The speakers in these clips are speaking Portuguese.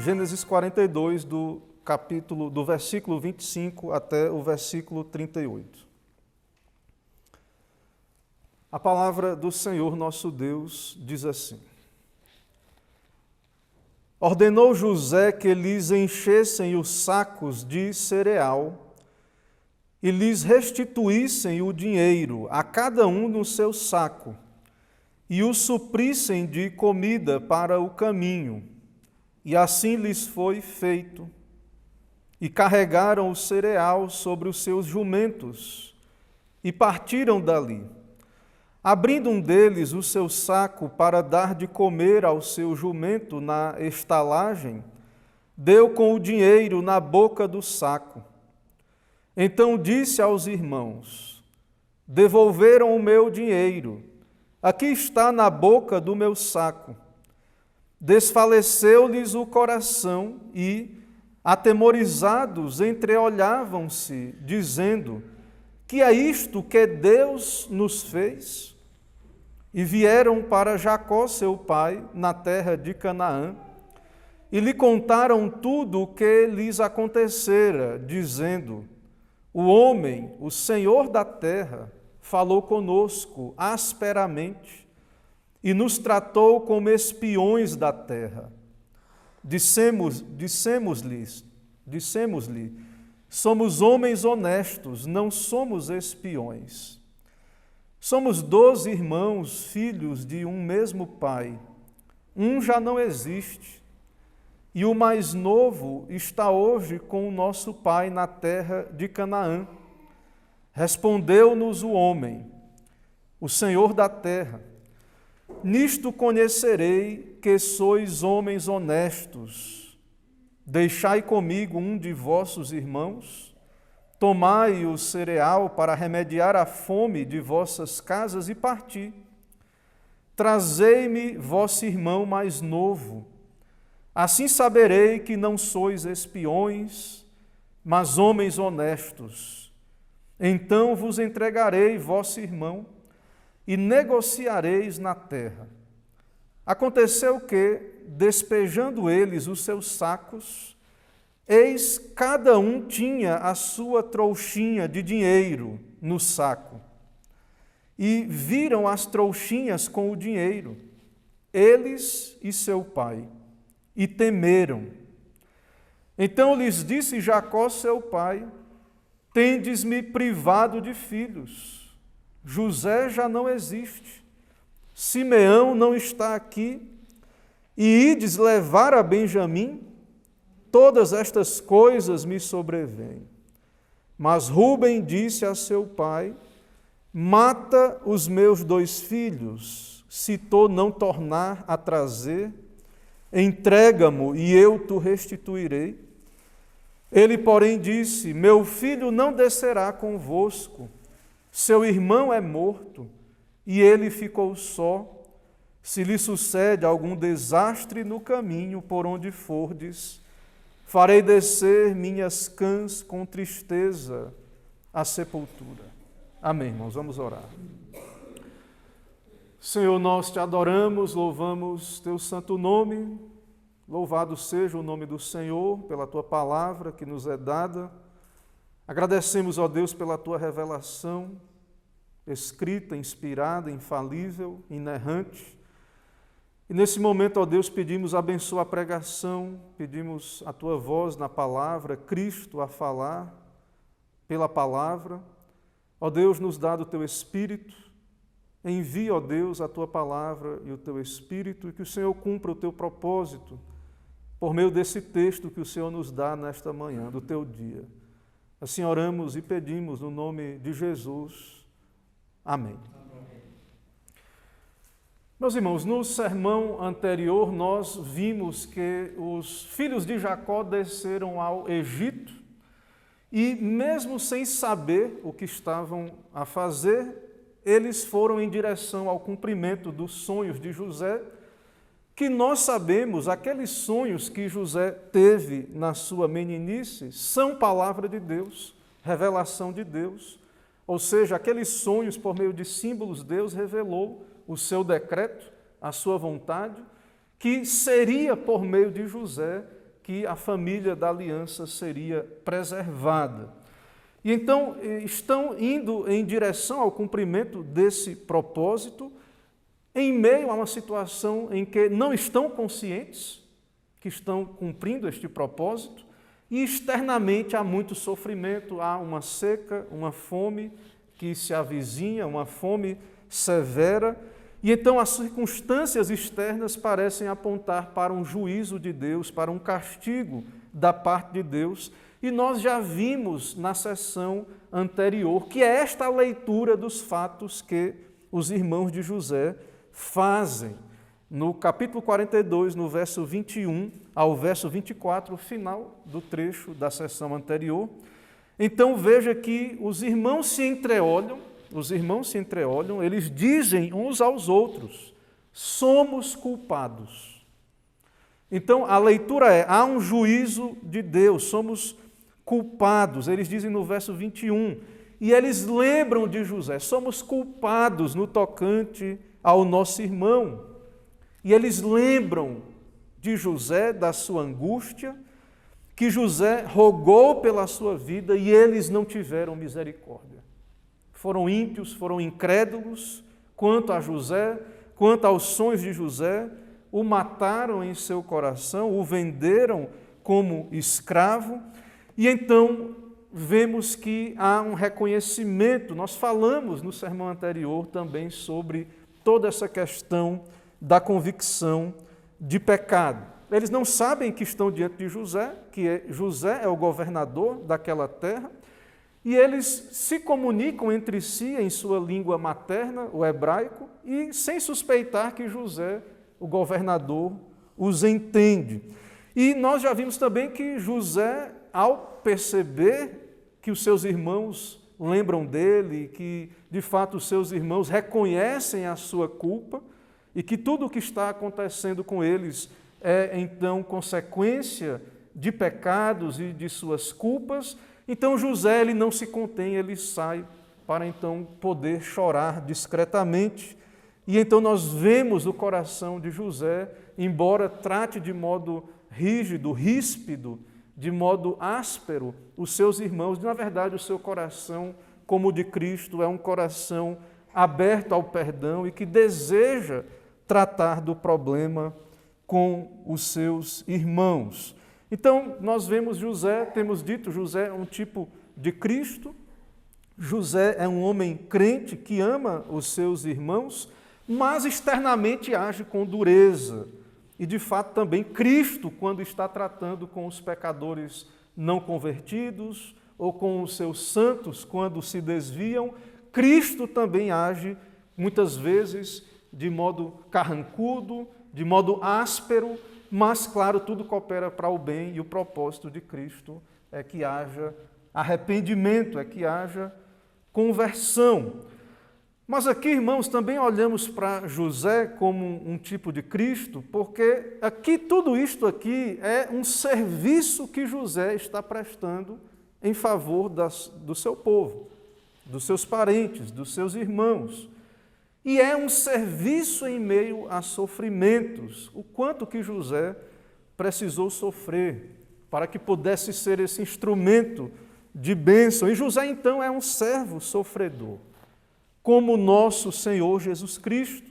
Gênesis 42, do versículo 25 até o versículo 38. A palavra do Senhor nosso Deus diz assim: Ordenou José que lhes enchessem os sacos de cereal e lhes restituíssem o dinheiro, a cada um no seu saco, e o suprissem de comida para o caminho. E assim lhes foi feito. E carregaram o cereal sobre os seus jumentos, e partiram dali. Abrindo um deles o seu saco para dar de comer ao seu jumento na estalagem, deu com o dinheiro na boca do saco. Então disse aos irmãos: Devolveram o meu dinheiro, aqui está na boca do meu saco. Desfaleceu-lhes o coração e, atemorizados, entreolhavam-se, dizendo: Que é isto que Deus nos fez? E vieram para Jacó, seu pai, na terra de Canaã, e lhe contaram tudo o que lhes acontecera, dizendo: O homem, o Senhor da terra, falou conosco asperamente e nos tratou como espiões da terra. Dissemos-lhe, somos homens honestos, não somos espiões. Somos 12 irmãos, filhos de um mesmo pai. Um já não existe, e o mais novo está hoje com o nosso pai na terra de Canaã. Respondeu-nos o homem, o Senhor da terra: Nisto conhecerei que sois homens honestos. Deixai comigo um de vossos irmãos, tomai o cereal para remediar a fome de vossas casas e parti. Trazei-me vosso irmão mais novo, assim saberei que não sois espiões, mas homens honestos. Então vos entregarei vosso irmão, e negociareis na terra. Aconteceu que, despejando eles os seus sacos, eis cada um tinha a sua trouxinha de dinheiro no saco. E viram as trouxinhas com o dinheiro, eles e seu pai, e temeram. Então lhes disse Jacó, seu pai: Tendes-me privado de filhos. José já não existe, Simeão não está aqui, e ides levar a Benjamim? Todas estas coisas me sobrevêm. Mas Rúben disse a seu pai: Mata os meus 2 filhos, se tu não tornar a trazer, entrega-mo e eu te restituirei. Ele, porém, disse: Meu filho não descerá convosco, seu irmão é morto, e ele ficou só. Se lhe sucede algum desastre no caminho por onde fordes, farei descer minhas cãs com tristeza à sepultura. Amém, irmãos, vamos orar. Senhor, nós te adoramos, louvamos teu santo nome. Louvado seja o nome do Senhor pela tua palavra que nos é dada. Agradecemos, ó Deus, pela tua revelação, escrita, inspirada, infalível, inerrante. E nesse momento, ó Deus, pedimos abençoa a pregação, pedimos a tua voz na palavra, Cristo a falar pela palavra. Ó Deus, nos dá do teu Espírito, envia, ó Deus, a tua palavra e o teu Espírito, e que o Senhor cumpra o teu propósito por meio desse texto que o Senhor nos dá nesta manhã, do teu dia. Assim oramos e pedimos no nome de Jesus. Amém. Meus irmãos, no sermão anterior nós vimos que os filhos de Jacó desceram ao Egito e, mesmo sem saber o que estavam a fazer, eles foram em direção ao cumprimento dos sonhos de José, que nós sabemos, aqueles sonhos que José teve na sua meninice são palavra de Deus, revelação de Deus. Ou seja, aqueles sonhos por meio de símbolos, Deus revelou o seu decreto, a sua vontade, que seria por meio de José que a família da aliança seria preservada. E então estão indo em direção ao cumprimento desse propósito, em meio a uma situação em que não estão conscientes que estão cumprindo este propósito, e externamente há muito sofrimento, há uma seca, uma fome que se avizinha, uma fome severa, e então as circunstâncias externas parecem apontar para um juízo de Deus, para um castigo da parte de Deus, e nós já vimos na sessão anterior que é esta a leitura dos fatos que os irmãos de José fazem. No capítulo 42, no verso 21 ao verso 24, o final do trecho da sessão anterior. Então veja que os irmãos se entreolham, eles dizem uns aos outros: somos culpados. Então a leitura é: há um juízo de Deus, somos culpados. Eles dizem no verso 21, e eles lembram de José: somos culpados no tocante ao nosso irmão. E eles lembram de José, da sua angústia, que José rogou pela sua vida e eles não tiveram misericórdia. Foram ímpios, foram incrédulos quanto a José, quanto aos sonhos de José, o mataram em seu coração, o venderam como escravo, e então vemos que há um reconhecimento. Nós falamos no sermão anterior também sobre toda essa questão da convicção de pecado. Eles não sabem que estão diante de José, José é o governador daquela terra, e eles se comunicam entre si em sua língua materna, o hebraico, e sem suspeitar que José, o governador, os entende. E nós já vimos também que José, ao perceber que os seus irmãos lembram dele, que de fato os seus irmãos reconhecem a sua culpa, e que tudo o que está acontecendo com eles é, então, consequência de pecados e de suas culpas, então José ele não se contém, ele sai para então poder chorar discretamente. E então nós vemos o coração de José, embora trate de modo rígido, ríspido, de modo áspero os seus irmãos, na verdade o seu coração, como o de Cristo, é um coração aberto ao perdão e que deseja tratar do problema com os seus irmãos. Então, nós vemos José, temos dito, José é um tipo de Cristo, José é um homem crente que ama os seus irmãos, mas externamente age com dureza. E, de fato, também Cristo, quando está tratando com os pecadores não convertidos ou com os seus santos, quando se desviam, Cristo também age, muitas vezes, de modo carrancudo, de modo áspero, mas, claro, tudo coopera para o bem, e o propósito de Cristo é que haja arrependimento, é que haja conversão. Mas aqui, irmãos, também olhamos para José como um tipo de Cristo, porque aqui tudo isto aqui é um serviço que José está prestando em favor do seu povo, dos seus parentes, dos seus irmãos. E é um serviço em meio a sofrimentos. O quanto que José precisou sofrer para que pudesse ser esse instrumento de bênção. E José, então, é um servo sofredor, como nosso Senhor Jesus Cristo.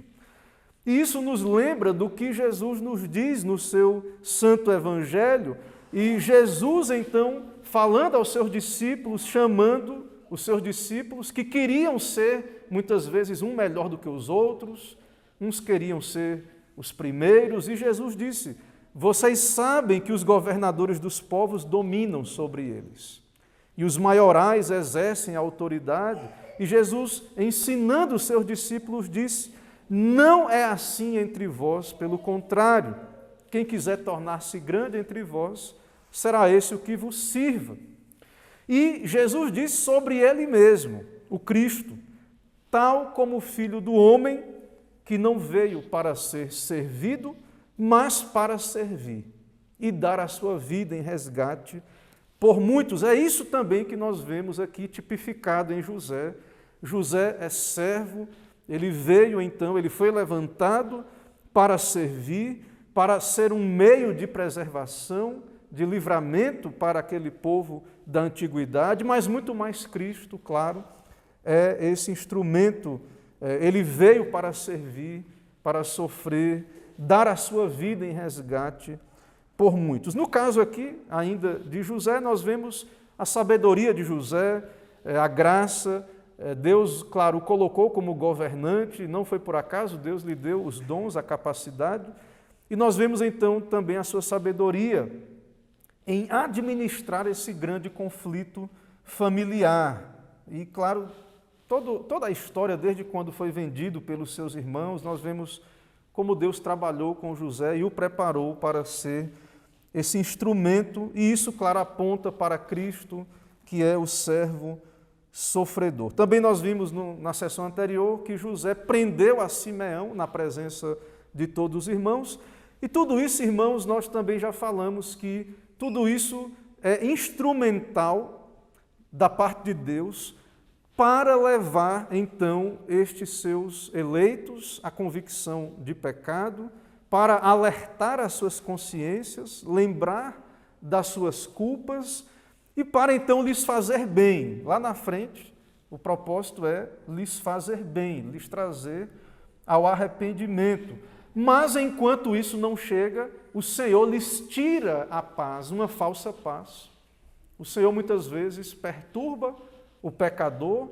E isso nos lembra do que Jesus nos diz no seu Santo Evangelho. E Jesus, então, falando aos seus discípulos, chamando os seus discípulos que queriam ser, muitas vezes, um melhor do que os outros, uns queriam ser os primeiros, e Jesus disse: vocês sabem que os governadores dos povos dominam sobre eles, e os maiorais exercem a autoridade. E Jesus, ensinando os seus discípulos, disse: não é assim entre vós, pelo contrário, quem quiser tornar-se grande entre vós, será esse o que vos sirva. E Jesus disse sobre ele mesmo, o Cristo: tal como o Filho do Homem, que não veio para ser servido, mas para servir e dar a sua vida em resgate por muitos. É isso também que nós vemos aqui tipificado em José. José é servo, ele veio então, ele foi levantado para servir, para ser um meio de preservação de livramento para aquele povo da antiguidade, mas muito mais Cristo, claro, é esse instrumento. Ele veio para servir, para sofrer, dar a sua vida em resgate por muitos. No caso aqui, ainda de José, nós vemos a sabedoria de José, a graça. Deus, claro, o colocou como governante, não foi por acaso, Deus lhe deu os dons, a capacidade. E nós vemos então também a sua sabedoria em administrar esse grande conflito familiar. E, claro, toda a história, desde quando foi vendido pelos seus irmãos, nós vemos como Deus trabalhou com José e o preparou para ser esse instrumento, e isso, claro, aponta para Cristo, que é o servo sofredor. Também nós vimos na sessão anterior que José prendeu a Simeão na presença de todos os irmãos, e tudo isso, irmãos, nós também já falamos que tudo isso é instrumental da parte de Deus para levar, então, estes seus eleitos à convicção de pecado, para alertar as suas consciências, lembrar das suas culpas e para, então, lhes fazer bem. Lá na frente, o propósito é lhes fazer bem, lhes trazer ao arrependimento. Mas, enquanto isso não chega, o Senhor lhes tira a paz, uma falsa paz. O Senhor, muitas vezes, perturba o pecador,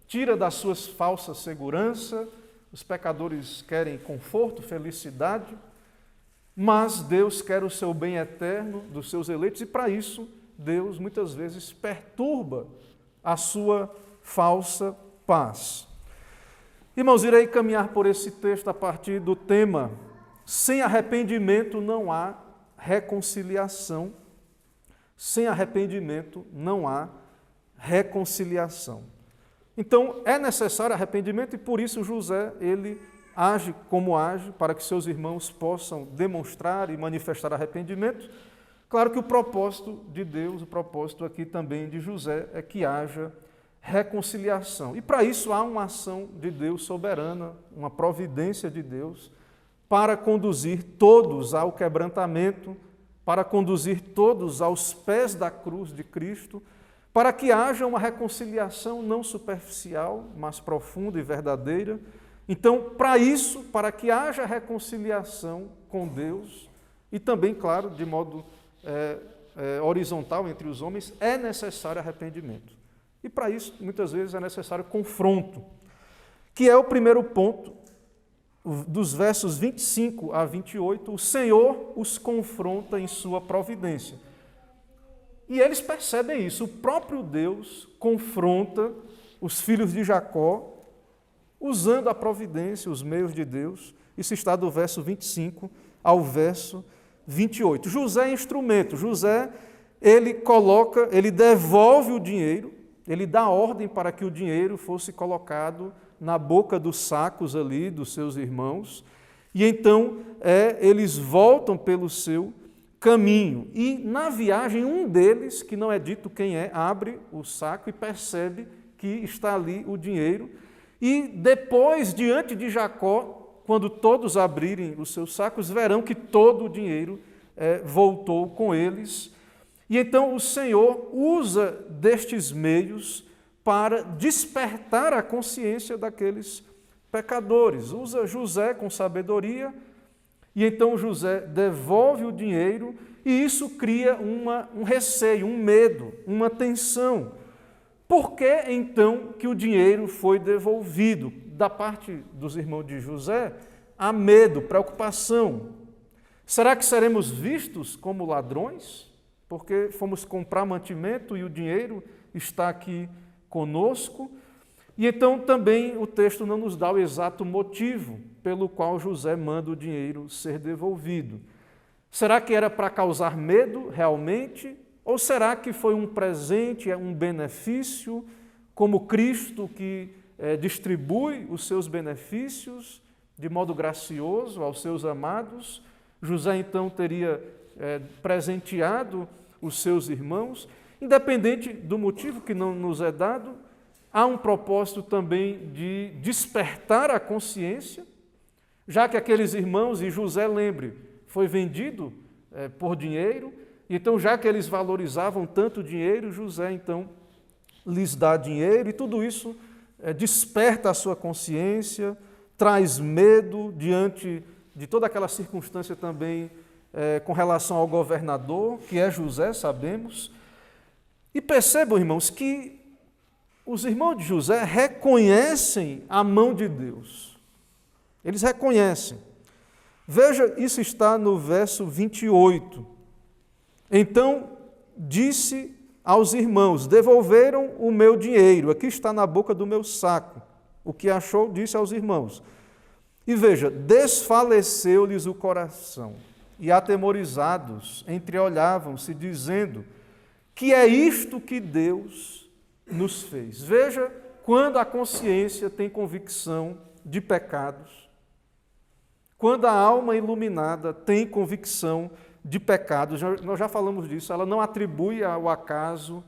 tira das suas falsas segurança. Os pecadores querem conforto, felicidade, mas Deus quer o seu bem eterno dos seus eleitos, e para isso Deus muitas vezes perturba a sua falsa paz. Irmãos, irei caminhar por esse texto a partir do tema: sem arrependimento não há reconciliação. Sem arrependimento não há reconciliação. Então, é necessário arrependimento e por isso José, ele age como age, para que seus irmãos possam demonstrar e manifestar arrependimento. Claro que o propósito de Deus, o propósito aqui também de José, é que haja reconciliação. E para isso há uma ação de Deus soberana, uma providência de Deus, para conduzir todos ao quebrantamento, para conduzir todos aos pés da cruz de Cristo, para que haja uma reconciliação não superficial, mas profunda e verdadeira. Então, para isso, para que haja reconciliação com Deus, e também, claro, de modo horizontal entre os homens, é necessário arrependimento. E para isso, muitas vezes, é necessário confronto, que é o primeiro ponto, dos versos 25 a 28, o Senhor os confronta em sua providência. E eles percebem isso, o próprio Deus confronta os filhos de Jacó, usando a providência, os meios de Deus. Isso está do verso 25 ao verso 28. José é instrumento. José, ele devolve o dinheiro, ele dá ordem para que o dinheiro fosse colocado na boca dos sacos ali dos seus irmãos, e então eles voltam pelo seu caminho. E na viagem, um deles, que não é dito quem é, abre o saco e percebe que está ali o dinheiro. E depois, diante de Jacó, quando todos abrirem os seus sacos, verão que todo o dinheiro voltou com eles. E então o Senhor usa destes meios para despertar a consciência daqueles pecadores. Usa José com sabedoria, e então José devolve o dinheiro, e isso cria um receio, um medo, uma tensão. Por que então que o dinheiro foi devolvido? Da parte dos irmãos de José, há medo, preocupação. Será que seremos vistos como ladrões? Porque fomos comprar mantimento e o dinheiro está aqui conosco? E então também o texto não nos dá o exato motivo pelo qual José manda o dinheiro ser devolvido. Será que era para causar medo realmente? Ou será que foi um presente, um benefício, como Cristo que distribui os seus benefícios de modo gracioso aos seus amados? José então teria presenteado os seus irmãos. Independente do motivo que não nos é dado, há um propósito também de despertar a consciência, já que aqueles irmãos, e José, lembre, foi vendido por dinheiro, Então, já que eles valorizavam tanto o dinheiro, José, então, lhes dá dinheiro, e tudo isso desperta a sua consciência, traz medo diante de toda aquela circunstância também com relação ao governador, que é José, sabemos. E percebam, irmãos, que os irmãos de José reconhecem a mão de Deus. Eles reconhecem. Veja, isso está no verso 28. Então, disse aos irmãos, devolveram o meu dinheiro, aqui está na boca do meu saco. O que achou, disse aos irmãos. E veja, desfaleceu-lhes o coração, e atemorizados, entreolhavam-se, dizendo, que é isto que Deus nos fez. Veja, quando a consciência tem convicção de pecados, quando a alma iluminada tem convicção de pecados, nós já falamos disso, ela não atribui ao acaso,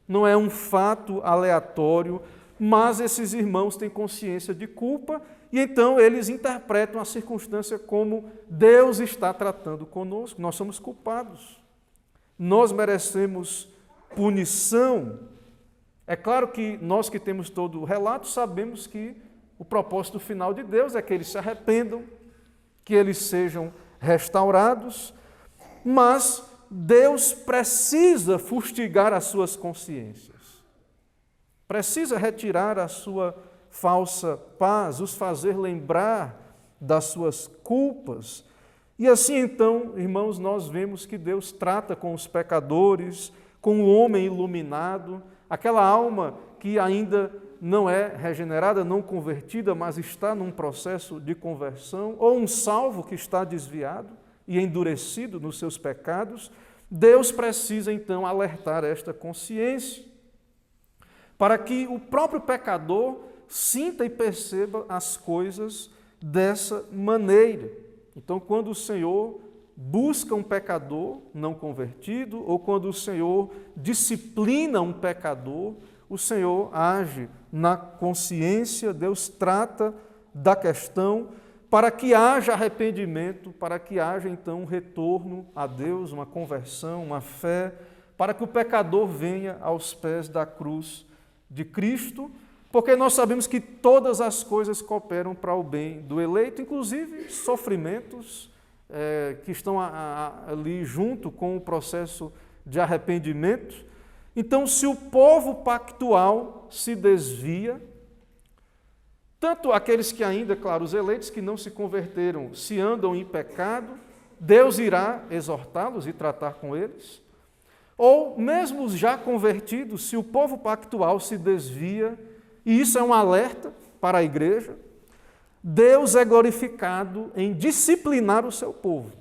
não é um fato aleatório, mas esses irmãos têm consciência de culpa e então eles interpretam a circunstância como Deus está tratando conosco, nós somos culpados, nós merecemos punição. É claro que nós que temos todo o relato sabemos que o propósito final de Deus é que eles se arrependam, que eles sejam restaurados, mas Deus precisa fustigar as suas consciências, precisa retirar a sua falsa paz, os fazer lembrar das suas culpas. E assim então, irmãos, nós vemos que Deus trata com os pecadores, com o homem iluminado, aquela alma que ainda não é regenerada, não convertida, mas está num processo de conversão, ou um salvo que está desviado e endurecido nos seus pecados. Deus precisa então alertar esta consciência, para que o próprio pecador sinta e perceba as coisas dessa maneira. Então, quando o Senhor busca um pecador não convertido, ou quando o Senhor disciplina um pecador, o Senhor age na consciência, Deus trata da questão para que haja arrependimento, para que haja então um retorno a Deus, uma conversão, uma fé, para que o pecador venha aos pés da cruz de Cristo, porque nós sabemos que todas as coisas cooperam para o bem do eleito, inclusive sofrimentos que estão ali junto com o processo de arrependimento. Então, se o povo pactual se desvia, tanto aqueles que ainda, claro, os eleitos que não se converteram, se andam em pecado, Deus irá exortá-los e tratar com eles. Ou mesmo os já convertidos, se o povo pactual se desvia, e isso é um alerta para a igreja, Deus é glorificado em disciplinar o seu povo.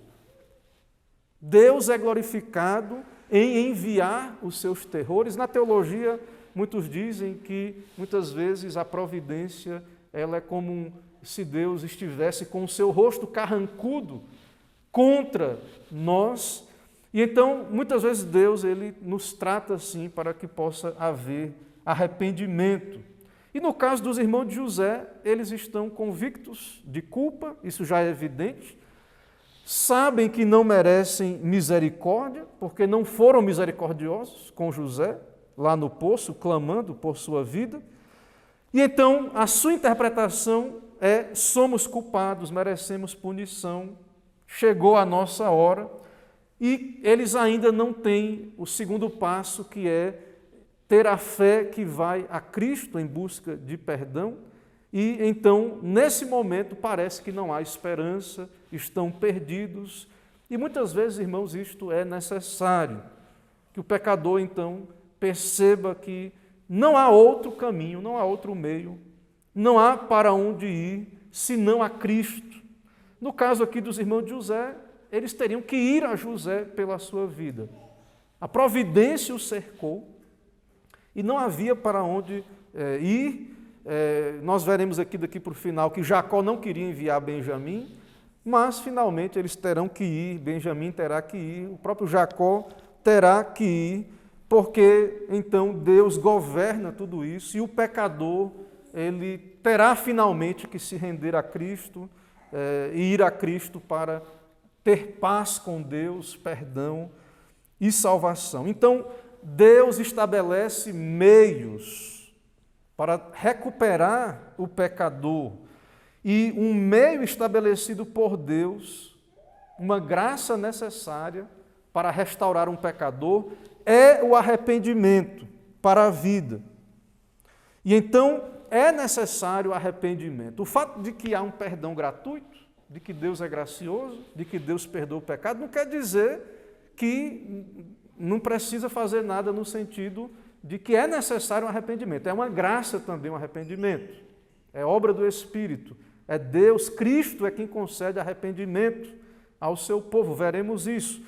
Deus é glorificado em enviar os seus terrores. Na teologia, muitos dizem que, muitas vezes, a providência ela é como se Deus estivesse com o seu rosto carrancudo contra nós. E então, muitas vezes, Deus ele nos trata assim para que possa haver arrependimento. E no caso dos irmãos de José, eles estão convictos de culpa, isso já é evidente, sabem que não merecem misericórdia, porque não foram misericordiosos com José, lá no poço, clamando por sua vida. E então, a sua interpretação é: somos culpados, merecemos punição, chegou a nossa hora, e eles ainda não têm o segundo passo, que é ter a fé que vai a Cristo em busca de perdão, e então, nesse momento, parece que não há esperança, estão perdidos, e muitas vezes, irmãos, isto é necessário, que o pecador, então, perceba que não há outro caminho, não há outro meio, não há para onde ir, senão a Cristo. No caso aqui dos irmãos de José, eles teriam que ir a José pela sua vida. A providência o cercou, e não havia para onde ir. Nós veremos aqui daqui para o final que Jacó não queria enviar Benjamim, mas finalmente eles terão que ir, Benjamim terá que ir, o próprio Jacó terá que ir, porque então Deus governa tudo isso e o pecador ele terá finalmente que se render a Cristo e ir a Cristo para ter paz com Deus, perdão. e salvação. Então, Deus estabelece meios para recuperar o pecador. E um meio estabelecido por Deus, uma graça necessária para restaurar um pecador, é o arrependimento para a vida. E então é necessário arrependimento. O fato de que há um perdão gratuito, de que Deus é gracioso, de que Deus perdoa o pecado, não quer dizer que não precisa fazer nada no sentido de que é necessário um arrependimento. É uma graça também um arrependimento. É obra do Espírito. É Deus, Cristo é quem concede arrependimento ao seu povo. Veremos isso.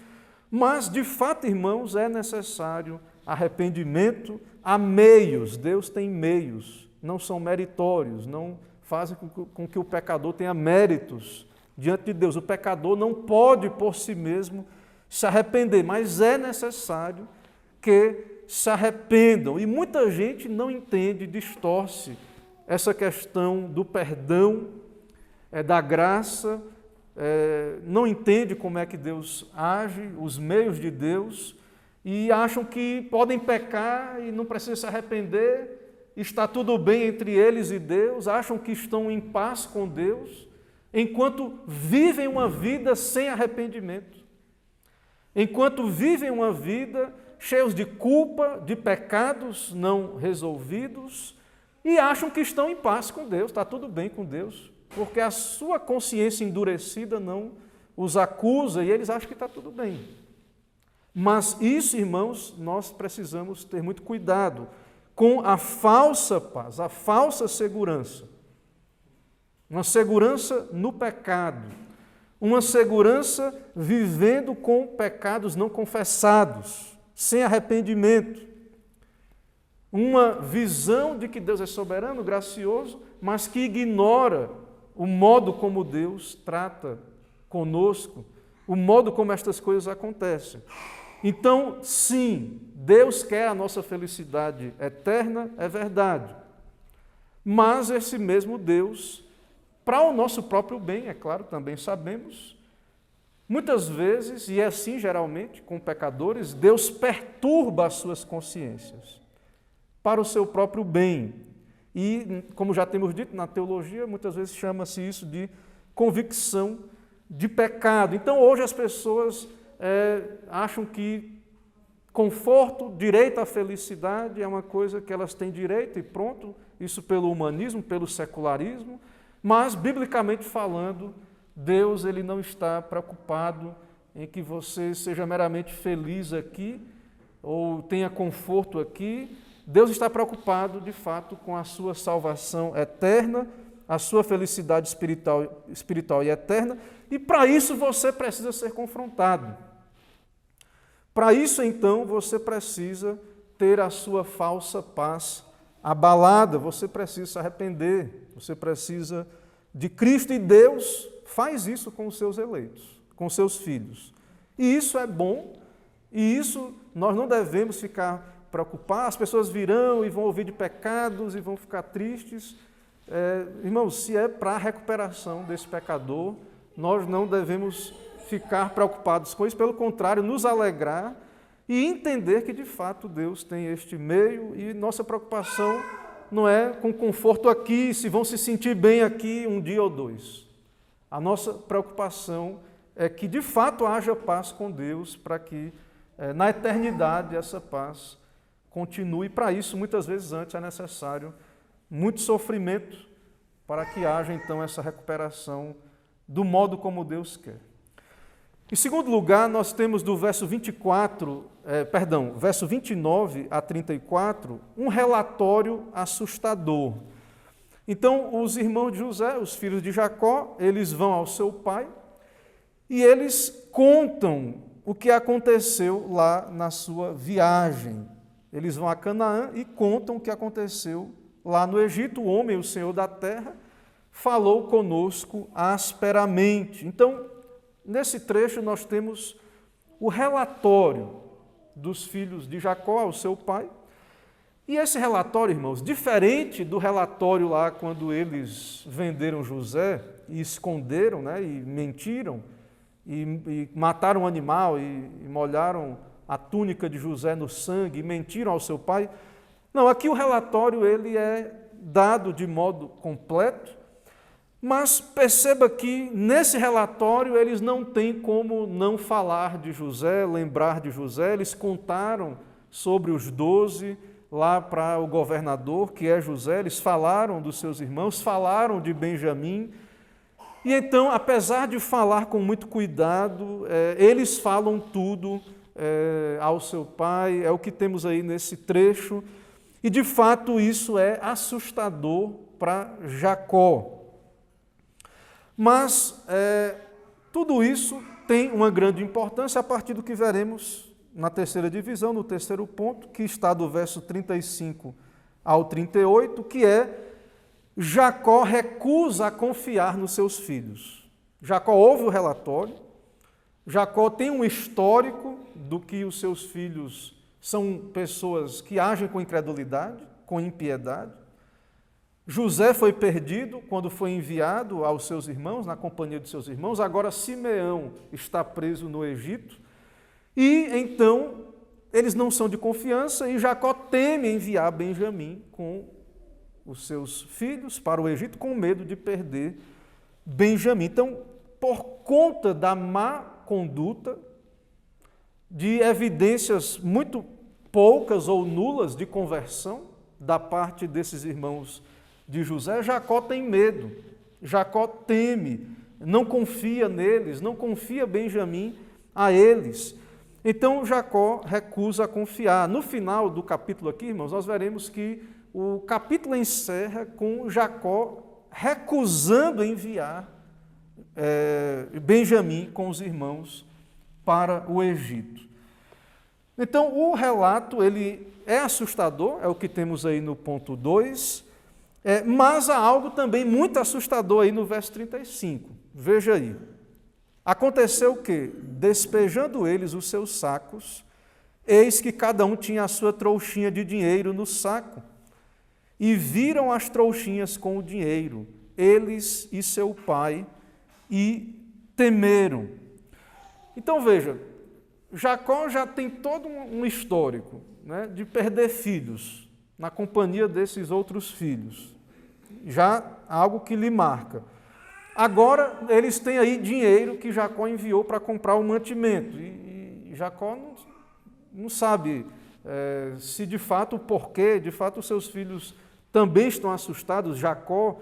Mas, de fato, irmãos, é necessário arrependimento. Há meios. Deus tem meios. Não são meritórios. Não fazem com que o pecador tenha méritos diante de Deus. O pecador não pode, por si mesmo, se arrepender, mas é necessário que se arrependam. E muita gente não entende, distorce essa questão do perdão, da graça, não entende como é que Deus age, os meios de Deus, e acham que podem pecar e não precisam se arrepender, está tudo bem entre eles e Deus, acham que estão em paz com Deus, enquanto vivem uma vida sem arrependimento. Enquanto vivem uma vida cheios de culpa, de pecados não resolvidos, e acham que estão em paz com Deus, está tudo bem com Deus, porque a sua consciência endurecida não os acusa e eles acham que está tudo bem. Mas isso, irmãos, nós precisamos ter muito cuidado com a falsa paz, a falsa segurança. Uma segurança no pecado, uma segurança vivendo com pecados não confessados, sem arrependimento. Uma visão de que Deus é soberano, gracioso, mas que ignora o modo como Deus trata conosco, o modo como estas coisas acontecem. Então, sim, Deus quer a nossa felicidade eterna, é verdade. Mas esse mesmo Deus, para o nosso próprio bem, é claro, também sabemos, muitas vezes, e é assim geralmente com pecadores, Deus perturba as suas consciências para o seu próprio bem. E, como já temos dito na teologia, muitas vezes chama-se isso de convicção de pecado. Então, hoje as pessoas acham que conforto, direito à felicidade é uma coisa que elas têm direito e pronto, isso pelo humanismo, pelo secularismo, mas, biblicamente falando, Deus ele não está preocupado em que você seja meramente feliz aqui ou tenha conforto aqui. Deus está preocupado, de fato, com a sua salvação eterna, a sua felicidade espiritual e eterna, e para isso você precisa ser confrontado. Para isso, então, você precisa ter a sua falsa paz abalada, você precisa se arrepender, você precisa de Cristo, e Deus faz isso com os seus eleitos, com os seus filhos. E isso é bom, e isso nós não devemos ficar preocupados. As pessoas virão e vão ouvir de pecados e vão ficar tristes. Irmãos, se é para a recuperação desse pecador, nós não devemos ficar preocupados com isso, pelo contrário, nos alegrar e entender que, de fato, Deus tem este meio e nossa preocupação não é com conforto aqui, se vão se sentir bem aqui um dia ou dois. A nossa preocupação é que, de fato, haja paz com Deus, para que, na eternidade, essa paz continue. Para isso, muitas vezes antes, é necessário muito sofrimento para que haja, então, essa recuperação do modo como Deus quer. Em segundo lugar, nós temos do verso 29 a 34, um relatório assustador. Então, os irmãos de José, os filhos de Jacó, eles vão ao seu pai e eles contam o que aconteceu lá na sua viagem. Eles vão a Canaã e contam o que aconteceu lá no Egito. O homem, o Senhor da terra, falou conosco asperamente. Então, nesse trecho nós temos o relatório dos filhos de Jacó ao seu pai. E esse relatório, irmãos, diferente do relatório lá quando eles venderam José e esconderam, e mentiram, e mataram um animal e molharam a túnica de José no sangue e mentiram ao seu pai. Não, aqui o relatório ele é dado de modo completo, mas perceba que nesse relatório eles não têm como não falar de José, lembrar de José. Eles contaram sobre os 12 lá para o governador, que é José, eles falaram dos seus irmãos, falaram de Benjamim. E então, apesar de falar com muito cuidado, eles falam tudo ao seu pai, é o que temos aí nesse trecho. E de fato isso é assustador para Jacó. Mas tudo isso tem uma grande importância a partir do que veremos na terceira divisão, no terceiro ponto, que está do verso 35 ao 38, que é Jacó recusa a confiar nos seus filhos. Jacó ouve o relatório, Jacó tem um histórico do que os seus filhos são pessoas que agem com incredulidade, com impiedade. José foi perdido quando foi enviado aos seus irmãos, na companhia de seus irmãos. Agora Simeão está preso no Egito. E então eles não são de confiança e Jacó teme enviar Benjamim com os seus filhos para o Egito com medo de perder Benjamim. Então, por conta da má conduta, de evidências muito poucas ou nulas de conversão da parte desses irmãos de José, Jacó tem medo, Jacó teme, não confia neles, não confia Benjamim a eles. Então Jacó recusa a confiar. No final do capítulo aqui, irmãos, nós veremos que o capítulo encerra com Jacó recusando enviar Benjamim com os irmãos para o Egito. Então o relato ele é assustador, é o que temos aí no ponto 2, mas há algo também muito assustador aí no verso 35. Veja aí. Aconteceu que, despejando eles os seus sacos, eis que cada um tinha a sua trouxinha de dinheiro no saco, e viram as trouxinhas com o dinheiro, eles e seu pai, e temeram. Então veja, Jacó já tem todo um histórico, né, de perder filhos na companhia desses outros filhos. Já algo que lhe marca. Agora, eles têm aí dinheiro que Jacó enviou para comprar o mantimento. E Jacó não sabe se de fato o porquê, de fato os seus filhos também estão assustados, Jacó.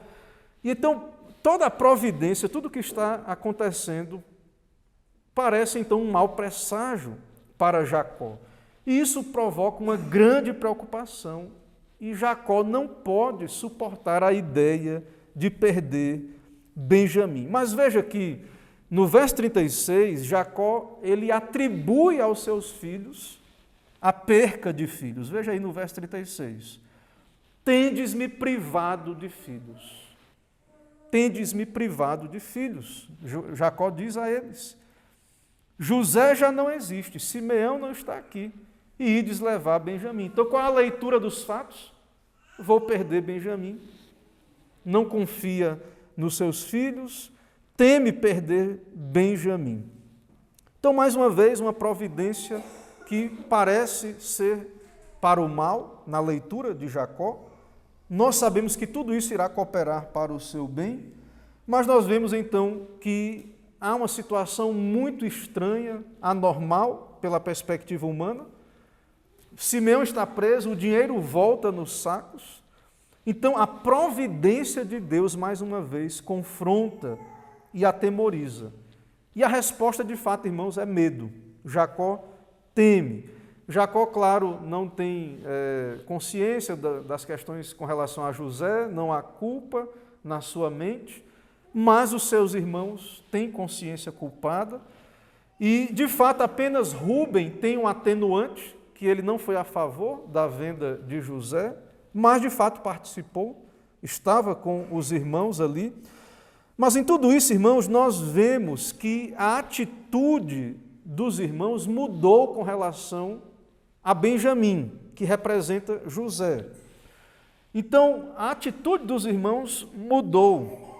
E então, toda a providência, tudo o que está acontecendo, parece então um mau presságio para Jacó. E isso provoca uma grande preocupação. E Jacó não pode suportar a ideia de perder Benjamim. Mas veja que no verso 36, Jacó ele atribui aos seus filhos a perca de filhos. Veja aí no verso 36. Tendes-me privado de filhos. Tendes-me privado de filhos. Jacó diz a eles. José já não existe, Simeão não está aqui. E ides levar Benjamim. Então, qual é a leitura dos fatos? Vou perder Benjamim. Não confia nos seus filhos, teme perder Benjamim. Então, mais uma vez, uma providência que parece ser para o mal, na leitura de Jacó. Nós sabemos que tudo isso irá cooperar para o seu bem, mas nós vemos então que há uma situação muito estranha, anormal, pela perspectiva humana. Simeão está preso, o dinheiro volta nos sacos. Então, a providência de Deus, mais uma vez, confronta e atemoriza. E a resposta, de fato, irmãos, é medo. Jacó teme. Jacó, claro, não tem consciência das questões com relação a José, não há culpa na sua mente, mas os seus irmãos têm consciência culpada. E, de fato, apenas Rúben tem um atenuante, que ele não foi a favor da venda de José, mas de fato participou, estava com os irmãos ali. Mas em tudo isso, irmãos, nós vemos que a atitude dos irmãos mudou com relação a Benjamim, que representa José. Então, a atitude dos irmãos mudou.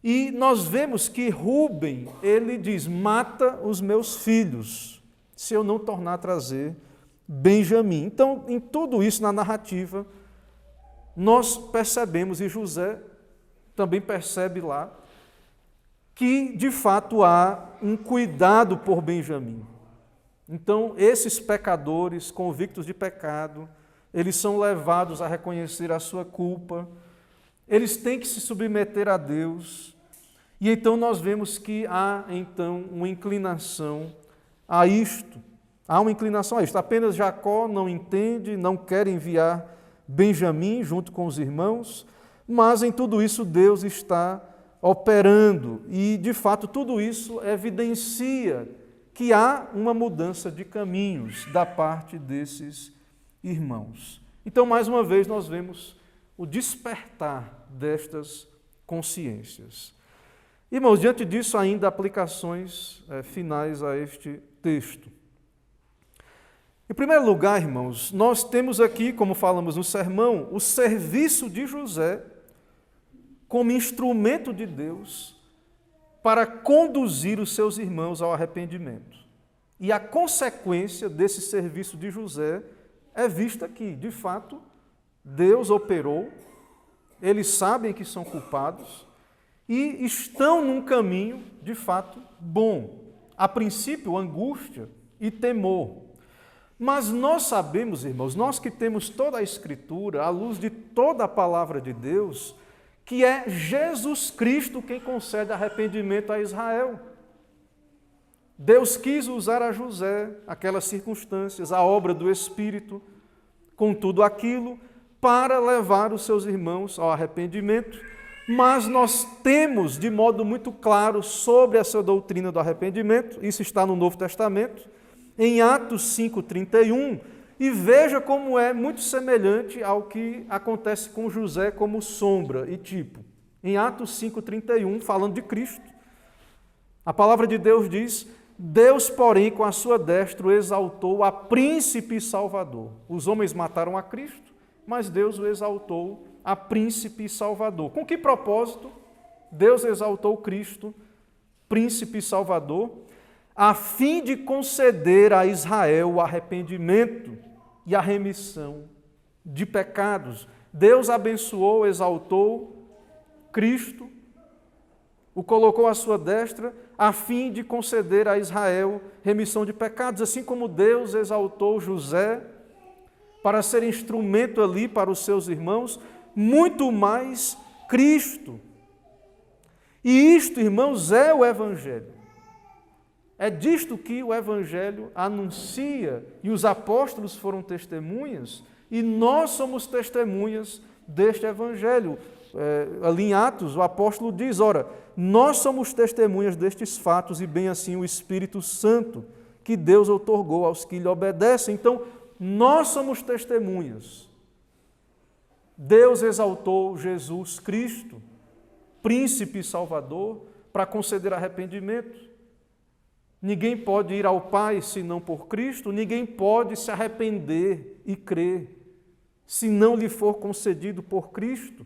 E nós vemos que Rúben, ele diz, mata os meus filhos. se eu não tornar a trazer Benjamim. Então, em tudo isso, na narrativa, nós percebemos, e José também percebe lá, que de fato há um cuidado por Benjamim. Então, esses pecadores convictos de pecado, eles são levados a reconhecer a sua culpa, eles têm que se submeter a Deus, e então nós vemos que há então uma inclinação a isto. Há uma inclinação a isto. Apenas Jacó não entende, não quer enviar Benjamim junto com os irmãos, mas em tudo isso Deus está operando, e de fato tudo isso evidencia que há uma mudança de caminhos da parte desses irmãos. Então, mais uma vez, nós vemos o despertar destas consciências. Irmãos, diante disso, ainda aplicações finais a este texto. Em primeiro lugar, irmãos, nós temos aqui, como falamos no sermão, o serviço de José como instrumento de Deus para conduzir os seus irmãos ao arrependimento. E a consequência desse serviço de José é vista aqui. De fato, Deus operou, eles sabem que são culpados e estão num caminho, de fato, bom. A princípio, angústia e temor. Mas nós sabemos, irmãos, nós que temos toda a Escritura, à luz de toda a palavra de Deus, que é Jesus Cristo quem concede arrependimento a Israel. Deus quis usar a José, aquelas circunstâncias, a obra do Espírito, com tudo aquilo, para levar os seus irmãos ao arrependimento, mas nós temos de modo muito claro sobre essa doutrina do arrependimento, isso está no Novo Testamento, em Atos 5,31, e veja como é muito semelhante ao que acontece com José como sombra e tipo. Em Atos 5,31, falando de Cristo, a palavra de Deus diz: Deus, porém, com a sua destra o exaltou a príncipe e salvador. Os homens mataram a Cristo, mas Deus o exaltou a príncipe e salvador. Com que propósito Deus exaltou Cristo, príncipe e salvador? A fim de conceder a Israel o arrependimento e a remissão de pecados. Deus abençoou, exaltou Cristo, o colocou à sua destra, a fim de conceder a Israel remissão de pecados, assim como Deus exaltou José para ser instrumento ali para os seus irmãos, muito mais Cristo. E isto, irmãos, é o Evangelho. É disto que o Evangelho anuncia, e os apóstolos foram testemunhas, e nós somos testemunhas deste Evangelho. Ali em Atos, o apóstolo diz: ora, nós somos testemunhas destes fatos, e bem assim o Espírito Santo, que Deus outorgou aos que lhe obedecem. Então, nós somos testemunhas. Deus exaltou Jesus Cristo, príncipe e salvador, para conceder arrependimento. Ninguém pode ir ao Pai senão por Cristo, ninguém pode se arrepender e crer se não lhe for concedido por Cristo.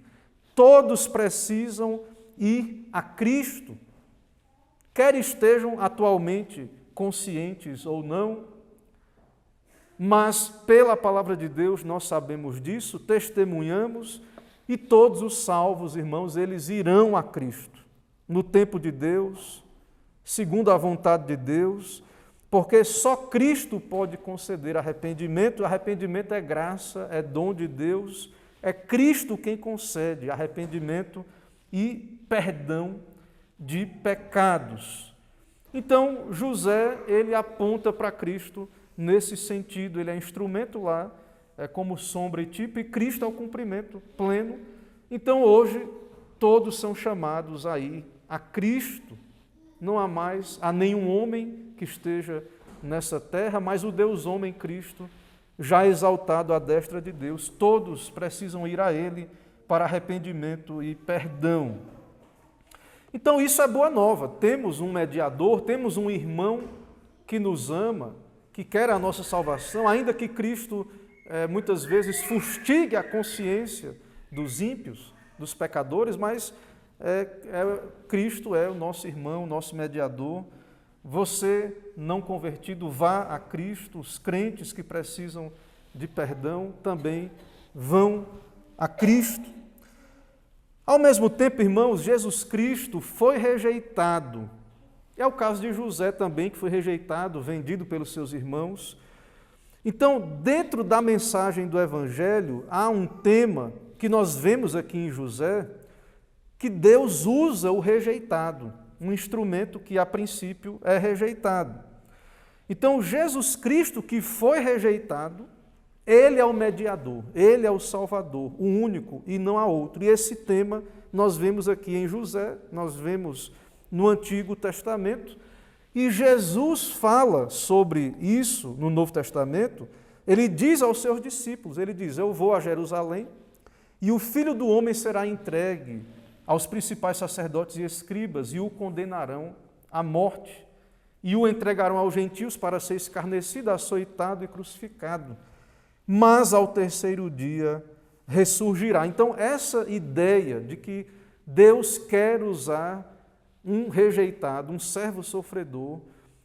Todos precisam ir a Cristo, quer estejam atualmente conscientes ou não, mas pela palavra de Deus nós sabemos disso, testemunhamos, e todos os salvos, irmãos, eles irão a Cristo no tempo de Deus, segundo a vontade de Deus, porque só Cristo pode conceder arrependimento. Arrependimento é graça, é dom de Deus, é Cristo quem concede arrependimento e perdão de pecados. Então, José, ele aponta para Cristo nesse sentido, ele é instrumento lá, como sombra e tipo, e Cristo é o cumprimento pleno. Então, hoje, todos são chamados a ir a Cristo. Não há mais, há nenhum homem que esteja nessa terra, mas o Deus homem Cristo, já exaltado à destra de Deus. Todos precisam ir a Ele para arrependimento e perdão. Então isso é boa nova. Temos um mediador, temos um irmão que nos ama, que quer a nossa salvação, ainda que Cristo muitas vezes fustigue a consciência dos ímpios, dos pecadores, mas Cristo é o nosso irmão, o nosso mediador, você não convertido, vá a Cristo, os crentes que precisam de perdão também vão a Cristo. Ao mesmo tempo, irmãos, Jesus Cristo foi rejeitado. É o caso de José também, que foi rejeitado, vendido pelos seus irmãos. Então, dentro da mensagem do Evangelho, há um tema que nós vemos aqui em José, que Deus usa o rejeitado, um instrumento que a princípio é rejeitado. Então, Jesus Cristo, que foi rejeitado, Ele é o mediador, Ele é o Salvador, o único e não há outro. E esse tema nós vemos aqui em José, nós vemos no Antigo Testamento, e Jesus fala sobre isso no Novo Testamento. Ele diz aos seus discípulos, ele diz: eu vou a Jerusalém e o Filho do Homem será entregue aos principais sacerdotes e escribas e o condenarão à morte e o entregarão aos gentios para ser escarnecido, açoitado e crucificado. Mas ao terceiro dia ressurgirá. Então, essa ideia de que Deus quer usar um rejeitado, um servo sofredor,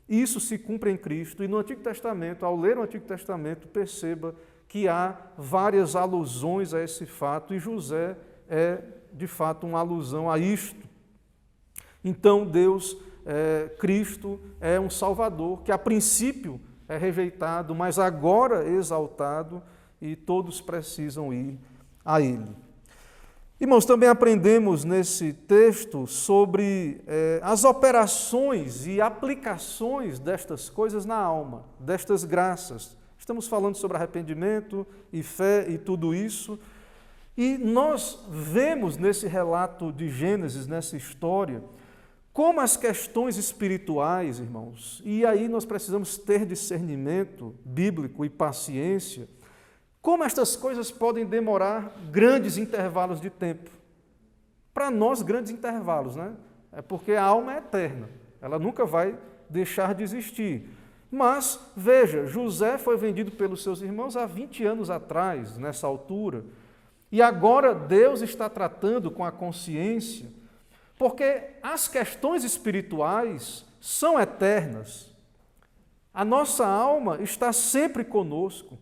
isso se cumpre em Cristo. E no Antigo Testamento, ao ler o Antigo Testamento, perceba que há várias alusões a esse fato, e José é, de fato, uma alusão a isto. Então, Cristo é um Salvador que, a princípio, é rejeitado, mas agora exaltado, e todos precisam ir a Ele. Irmãos, também aprendemos nesse texto sobre as operações e aplicações destas coisas na alma, destas graças. Estamos falando sobre arrependimento e fé e tudo isso. E nós vemos nesse relato de Gênesis, nessa história, como as questões espirituais, irmãos, e aí nós precisamos ter discernimento bíblico e paciência, como estas coisas podem demorar grandes intervalos de tempo. Para nós, grandes intervalos, né? É porque a alma é eterna, ela nunca vai deixar de existir. Mas, veja, José foi vendido pelos seus irmãos há 20 anos atrás, nessa altura, e agora Deus está tratando com a consciência, porque as questões espirituais são eternas. A nossa alma está sempre conosco.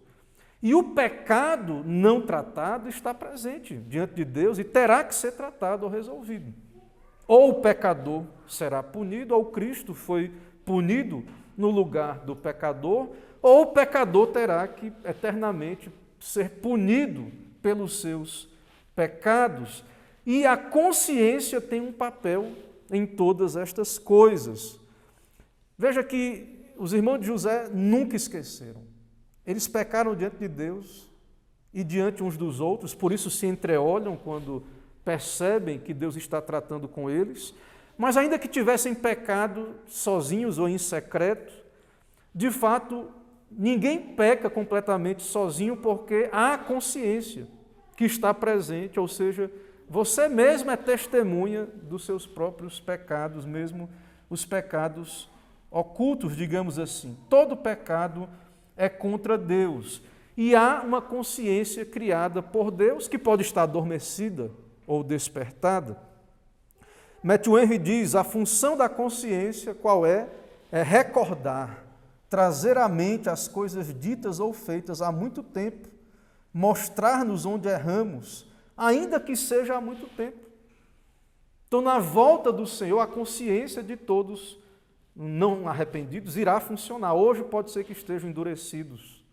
E o pecado não tratado está presente diante de Deus e terá que ser tratado ou resolvido. Ou o pecador será punido, ou Cristo foi punido no lugar do pecador, ou o pecador terá que eternamente ser punido pelos seus pecados. E a consciência tem um papel em todas estas coisas. Veja que os irmãos de José nunca esqueceram. Eles pecaram diante de Deus e diante uns dos outros, por isso se entreolham quando percebem que Deus está tratando com eles, mas ainda que tivessem pecado sozinhos ou em secreto, de fato, ninguém peca completamente sozinho, porque há consciência que está presente, ou seja, você mesmo é testemunha dos seus próprios pecados, mesmo os pecados ocultos, digamos assim. Todo pecado é contra Deus. E há uma consciência criada por Deus, que pode estar adormecida ou despertada. Matthew Henry diz: a função da consciência qual é? É recordar, trazer à mente as coisas ditas ou feitas há muito tempo, mostrar-nos onde erramos, ainda que seja há muito tempo. Então, na volta do Senhor, a consciência de todos não arrependidos irá funcionar. Hoje pode ser que estejam endurecidos,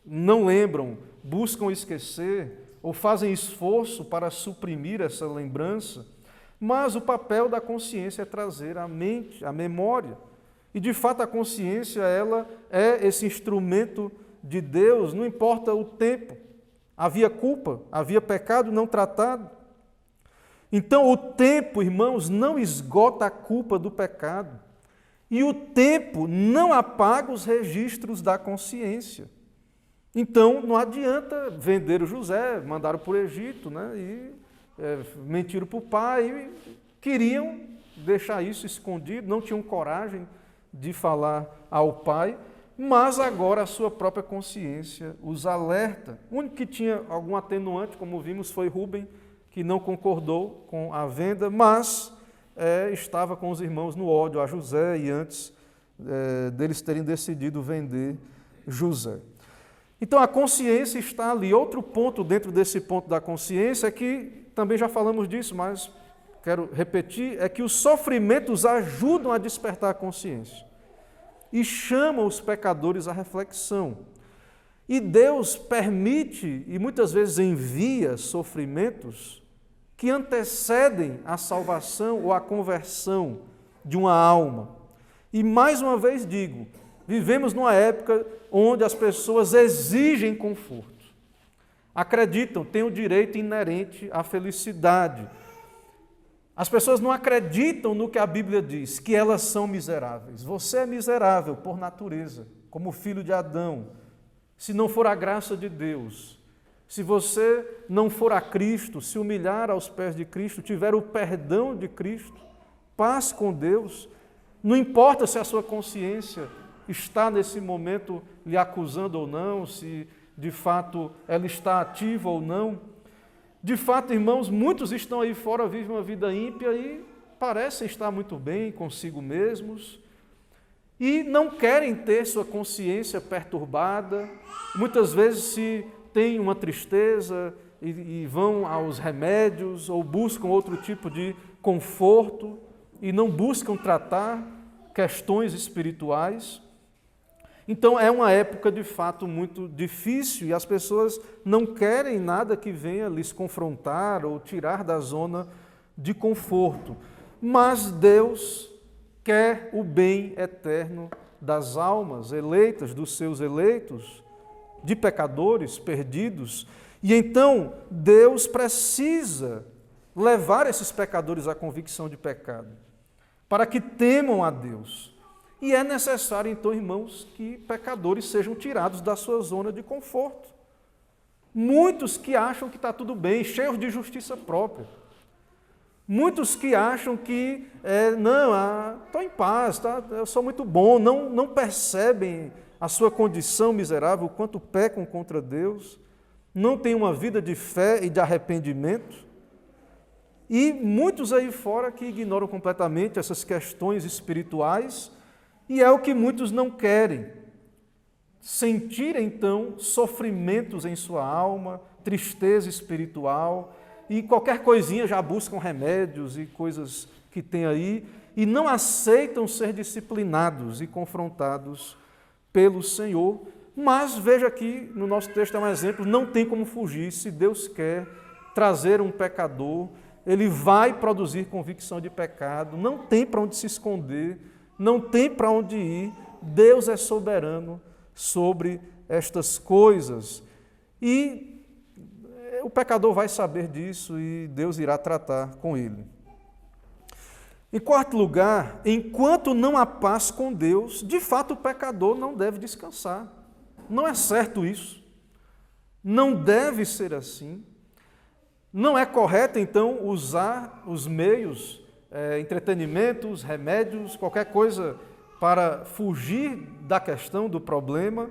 não lembram, buscam esquecer ou fazem esforço para suprimir essa lembrança, mas o papel da consciência é trazer à mente, à memória. E de fato a consciência, ela é esse instrumento de Deus, não importa o tempo. Havia culpa, havia pecado não tratado. Então, o tempo, irmãos, não esgota a culpa do pecado. E o tempo não apaga os registros da consciência. Então, não adianta vender o José, mandaram para o Egito, né, e mentiram para o pai, e queriam deixar isso escondido, não tinham coragem de falar ao pai, mas agora a sua própria consciência os alerta. O único que tinha algum atenuante, como vimos, foi Rúben, que não concordou com a venda, mas estava com os irmãos no ódio a José e antes deles terem decidido vender José. Então a consciência está ali. Outro ponto dentro desse ponto da consciência é que, também já falamos disso, mas quero repetir, é que os sofrimentos ajudam a despertar a consciência e chamam os pecadores à reflexão. E Deus permite e muitas vezes envia sofrimentos que antecedem a salvação ou a conversão de uma alma. E mais uma vez digo, vivemos numa época onde as pessoas exigem conforto. Acreditam, têm o direito inerente à felicidade. As pessoas não acreditam no que a Bíblia diz, que elas são miseráveis. Você é miserável por natureza, como filho de Adão. Se não for a graça de Deus, se você não for a Cristo, se humilhar aos pés de Cristo, tiver o perdão de Cristo, paz com Deus, não importa se a sua consciência está nesse momento lhe acusando ou não, se de fato ela está ativa ou não. De fato, irmãos, muitos estão aí fora, vivem uma vida ímpia e parecem estar muito bem consigo mesmos e não querem ter sua consciência perturbada. Muitas vezes se têm uma tristeza e vão aos remédios ou buscam outro tipo de conforto e não buscam tratar questões espirituais. Então é uma época de fato muito difícil e as pessoas não querem nada que venha lhes confrontar ou tirar da zona de conforto. Mas Deus quer o bem eterno das almas eleitas, dos seus eleitos, de pecadores perdidos. E então Deus precisa levar esses pecadores à convicção de pecado, para que temam a Deus. E é necessário, então, irmãos, que pecadores sejam tirados da sua zona de conforto. Muitos que acham que está tudo bem, cheios de justiça própria. Muitos que acham que, estou em paz, eu sou muito bom, não percebem a sua condição miserável, o quanto pecam contra Deus, não têm uma vida de fé e de arrependimento. E muitos aí fora que ignoram completamente essas questões espirituais. E é o que muitos não querem. Sentir, então, sofrimentos em sua alma, tristeza espiritual, e qualquer coisinha já buscam remédios e coisas que tem aí, e não aceitam ser disciplinados e confrontados pelo Senhor. Mas veja aqui, no nosso texto é um exemplo, não tem como fugir. Se Deus quer trazer um pecador, Ele vai produzir convicção de pecado, não tem para onde se esconder, não tem para onde ir. Deus é soberano sobre estas coisas. E o pecador vai saber disso e Deus irá tratar com ele. Em quarto lugar, enquanto não há paz com Deus, de fato o pecador não deve descansar. Não é certo isso. Não deve ser assim. Não é correto, então, usar os meios, entretenimentos, remédios, qualquer coisa para fugir da questão, do problema.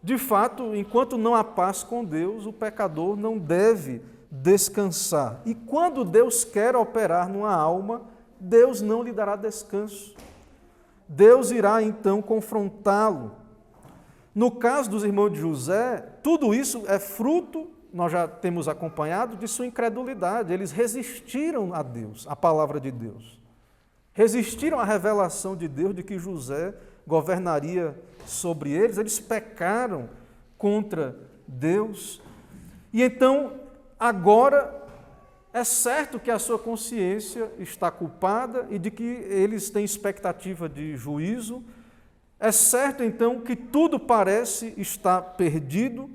De fato, enquanto não há paz com Deus, o pecador não deve descansar. E quando Deus quer operar numa alma, Deus não lhe dará descanso. Deus irá então confrontá-lo. No caso dos irmãos de José, tudo isso é fruto, nós já temos acompanhado, de sua incredulidade. Eles resistiram a Deus, à palavra de Deus. Resistiram à revelação de Deus de que José governaria sobre eles. Eles pecaram contra Deus. E então, agora, é certo que a sua consciência está culpada e de que eles têm expectativa de juízo. É certo, então, que tudo parece estar perdido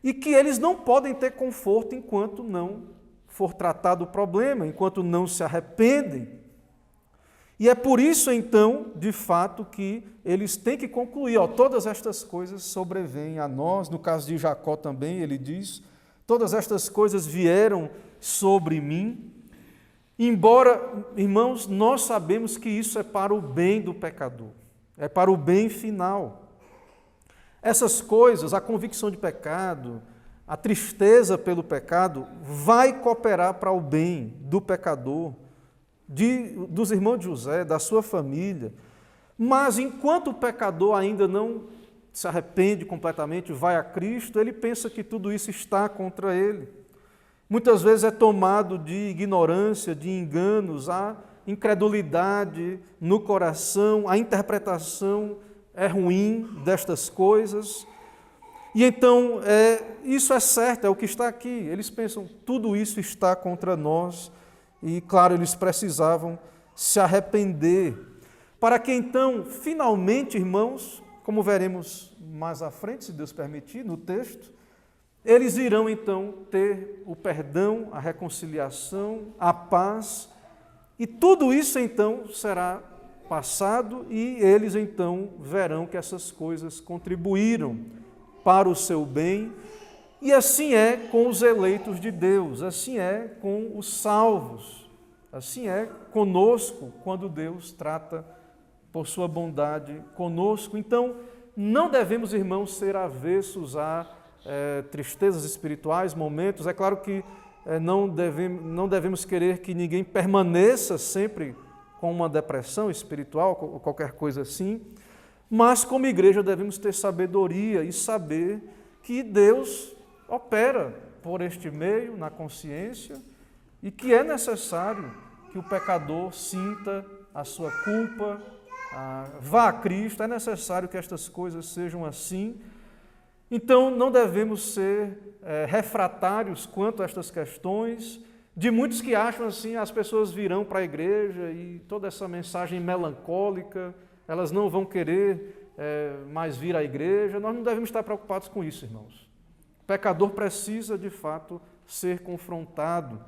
e que eles não podem ter conforto enquanto não for tratado o problema, enquanto não se arrependem. E é por isso, então, de fato, que eles têm que concluir, todas estas coisas sobrevêm a nós. No caso de Jacó também, ele diz, todas estas coisas vieram sobre mim. Embora, irmãos, nós sabemos que isso é para o bem do pecador, é para o bem final. Essas coisas, a convicção de pecado, a tristeza pelo pecado, vai cooperar para o bem do pecador, dos irmãos de José, da sua família. Mas enquanto o pecador ainda não se arrepende completamente, vai a Cristo, ele pensa que tudo isso está contra ele. Muitas vezes é tomado de ignorância, de enganos, há incredulidade no coração, a interpretação é ruim destas coisas. E então, isso é certo, é o que está aqui. Eles pensam, tudo isso está contra nós. E, claro, eles precisavam se arrepender. Para que então, finalmente, irmãos, como veremos mais à frente, se Deus permitir, no texto, eles irão então ter o perdão, a reconciliação, a paz, e tudo isso então será passado e eles então verão que essas coisas contribuíram para o seu bem, e assim é com os eleitos de Deus, assim é com os salvos, assim é conosco quando Deus trata por sua bondade conosco. Então, não devemos, irmãos, ser avessos a tristezas espirituais, momentos. É claro que não devemos querer que ninguém permaneça sempre com uma depressão espiritual ou qualquer coisa assim, mas como igreja devemos ter sabedoria e saber que Deus opera por este meio, na consciência, e que é necessário que o pecador sinta a sua culpa, vá a Cristo, é necessário que estas coisas sejam assim. Então, não devemos ser refratários quanto a estas questões, de muitos que acham assim, as pessoas virão para a igreja e toda essa mensagem melancólica, elas não vão querer mais vir à igreja. Nós não devemos estar preocupados com isso, irmãos. O pecador precisa, de fato, ser confrontado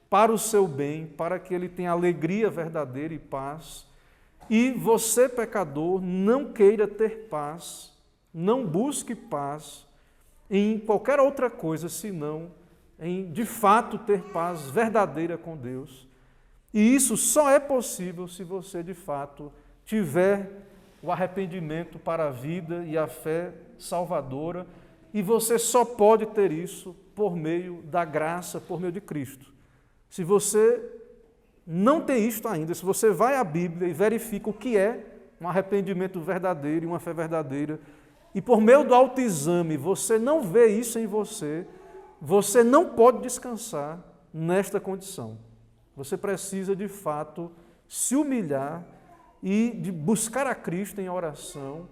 para o seu bem, para que ele tenha alegria verdadeira e paz. E você, pecador, não queira ter paz, não busque paz em qualquer outra coisa, senão em, de fato, ter paz verdadeira com Deus. E isso só é possível se você, de fato, tiver o arrependimento para a vida e a fé salvadora, e você só pode ter isso por meio da graça, por meio de Cristo. Se você não tem isto ainda, se você vai à Bíblia e verifica o que é um arrependimento verdadeiro e uma fé verdadeira, e por meio do autoexame você não vê isso em você, você não pode descansar nesta condição. Você precisa, de fato, se humilhar e de buscar a Cristo em oração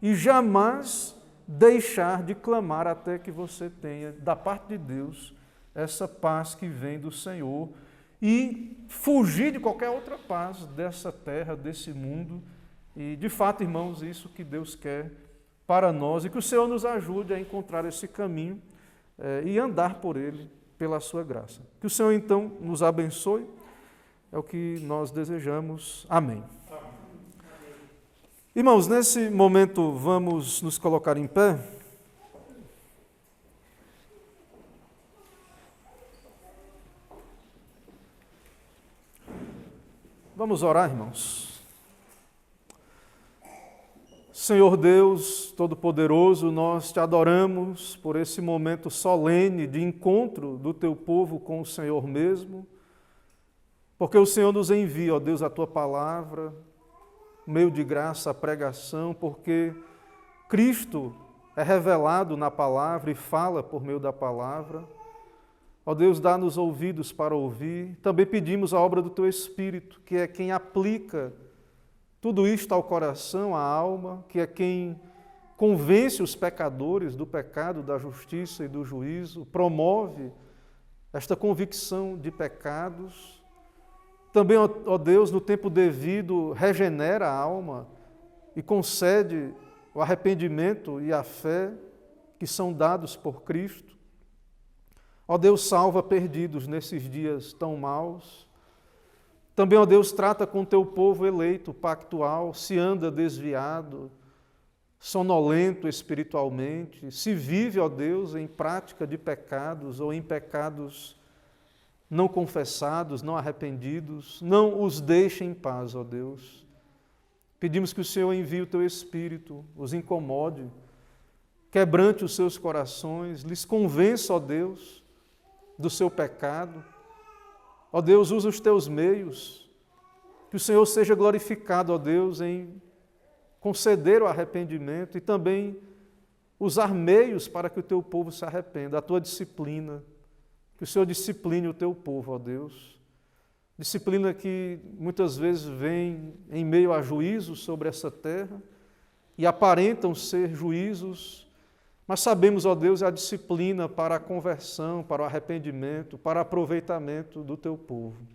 e jamais deixar de clamar até que você tenha, da parte de Deus, essa paz que vem do Senhor e fugir de qualquer outra paz dessa terra, desse mundo. E, de fato, irmãos, isso que Deus quer para nós e que o Senhor nos ajude a encontrar esse caminho e andar por ele, pela sua graça. Que o Senhor, então, nos abençoe, é o que nós desejamos. Amém. Irmãos, nesse momento vamos nos colocar em pé. Vamos orar, irmãos. Senhor Deus Todo-Poderoso, nós te adoramos por esse momento solene de encontro do teu povo com o Senhor mesmo, porque o Senhor nos envia, ó Deus, a tua palavra, meio de graça, a pregação, porque Cristo é revelado na palavra e fala por meio da palavra. Ó Deus, dá-nos ouvidos para ouvir. Também pedimos a obra do teu Espírito, que é quem aplica tudo isto ao coração, à alma, que é quem convence os pecadores do pecado, da justiça e do juízo, promove esta convicção de pecados. Também, ó Deus, no tempo devido, regenera a alma e concede o arrependimento e a fé que são dados por Cristo. Ó Deus, salva perdidos nesses dias tão maus. Também, ó Deus, trata com teu povo eleito, pactual, se anda desviado, sonolento espiritualmente, se vive, ó Deus, em prática de pecados ou em pecados não confessados, não arrependidos, não os deixe em paz, ó Deus. Pedimos que o Senhor envie o teu Espírito, os incomode, quebrante os seus corações, lhes convença, ó Deus, do seu pecado. Ó Deus, usa os teus meios, Que o Senhor seja glorificado, ó Deus, em conceder o arrependimento e também usar meios para que o teu povo se arrependa, a tua disciplina. Que o Senhor discipline o teu povo, ó Deus. Disciplina que muitas vezes vem em meio a juízos sobre essa terra e aparentam ser juízos, mas sabemos, ó Deus, a disciplina para a conversão, para o arrependimento, para o aproveitamento do teu povo.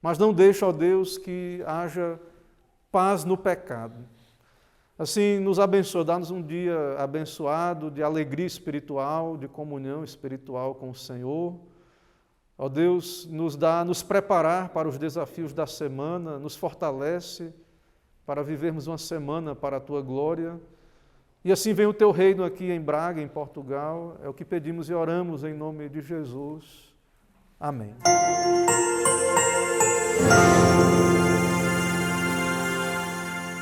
Mas não deixa, ó Deus, que haja paz no pecado. Assim, nos abençoa, dá-nos um dia abençoado, de alegria espiritual, de comunhão espiritual com o Senhor. Ó Deus, nos preparar para os desafios da semana, nos fortalece para vivermos uma semana para a Tua glória. E assim vem o Teu reino aqui em Braga, em Portugal. É o que pedimos e oramos em nome de Jesus. Amém.